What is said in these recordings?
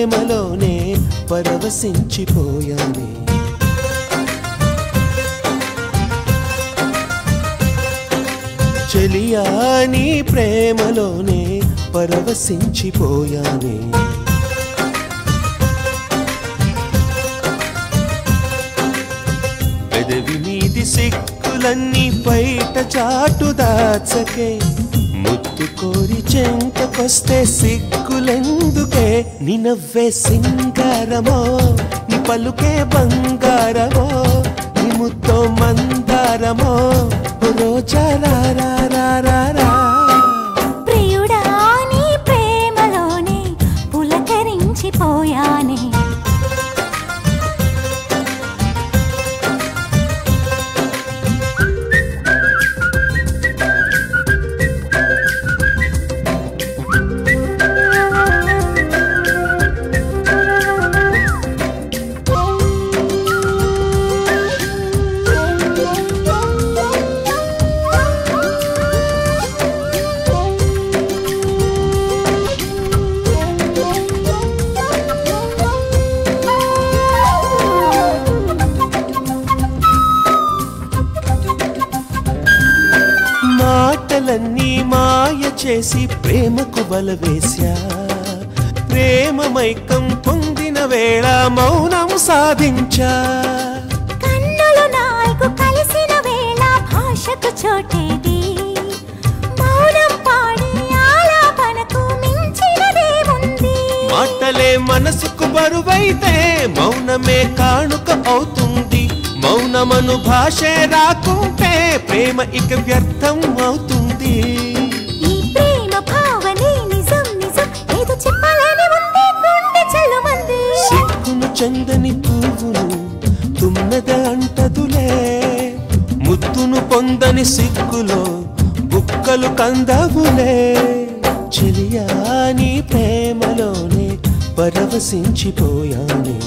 ప్రేమలోనే పరవశించిపోయానే చెలియా నీ ప్రేమలోనే పరవశించిపోయానే పెదవి మీది సిక్కులన్నీ బయట చాటు దాచకే ముద్దు కోరి చెంతకొస్తే సిక్కులెందుకే నీ నవ్వే సింగారమో నీ పలుకే బంగారమో నీ ముద్దో మందారమో రోజా రా రా రా రా రా ప్రియుడా నీ ప్రేమలోనే పులకరించిపోయానే మాటలన్నీ మాయ చేసి ప్రేమకు బలవేశా ప్రేమ మైకం పొందిన వేళ మౌనం సాధించా కన్నులు నాలుగు కలిసిన వేళ భాషకు చోటేది మౌనం పాడి ఆలాపనకు మించినదేముంది మాటలే మనసుకు బరువైతే మౌనమే కానుక అవుతుంది మౌనమను భాషే రాకుంటే ప్రేమ ఇక వ్యర్థం అవుతుంది ఈ ప్రేమ భావనే నిజం నిజం ఏదో చెప్పాలని ఉంది గుండె చల్లమంది సిగ్గును చందని పువ్వును తుమ్మెద అంటదులే ముద్దును పొందని సిగ్గులో బుక్కలు కందవులే చెలియా నీ ప్రేమలోనే పరవశించిపోయానే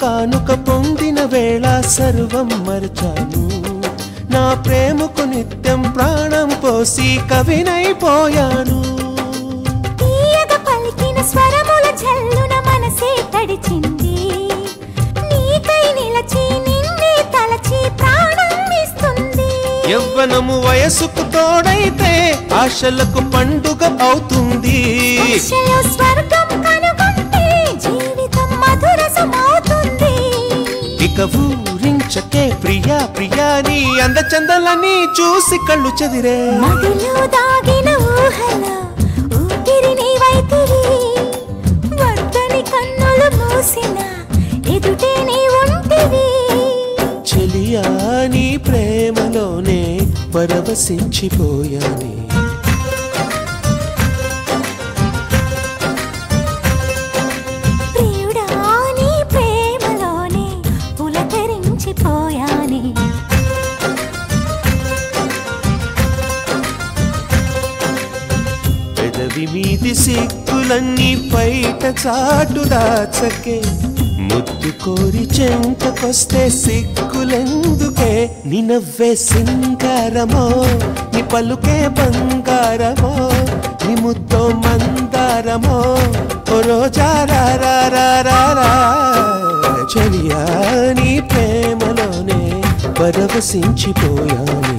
కానుక పొందిన వేళ సర్వం మరచాను నా ప్రేమకు నిత్యం ప్రాణం పోసి కవినైపోయాను తీయగా పలికిన స్వరముల జల్లున మనసే తడిచింది నీకై నిలచి నిన్నే తలచి ప్రాణం ఇస్తుంది యవ్వనము వయసుకు తోడైతే ఆశలకు పండుగ అవుతుంది స్వర్గం కనుగొంటే జీవితం మధురసమవుతుంది ఇక ఊరించకే ప్రియా ప్రియా నీ అందచందలని చూసి కళ్ళు చెదిరే మదిలో దాగిన ఊహల ఊపిరి నీవైతివి వద్దని కన్నులు మూసిన ఎదుటే నీ ఉంటివి చెలియా నీ ప్రేమలోనే పరవశించిపోయానే ప్రియుడా నీ ప్రేమలోనే పులకరించిపోయానే పెదవి మీది సిగ్గులన్నీ బయట చాటు దాచకే ముద్దు కోరి చెంతకొస్తే సిగ్గులెందుకే నీ నవ్వే సింగారమో నీ పలుకే బంగారమో నీ ముద్దో మందారమో ఓ రోజా రా రా రా రా రా చెలియా నీ ప్రేమలోనే పరవశించిపోయానే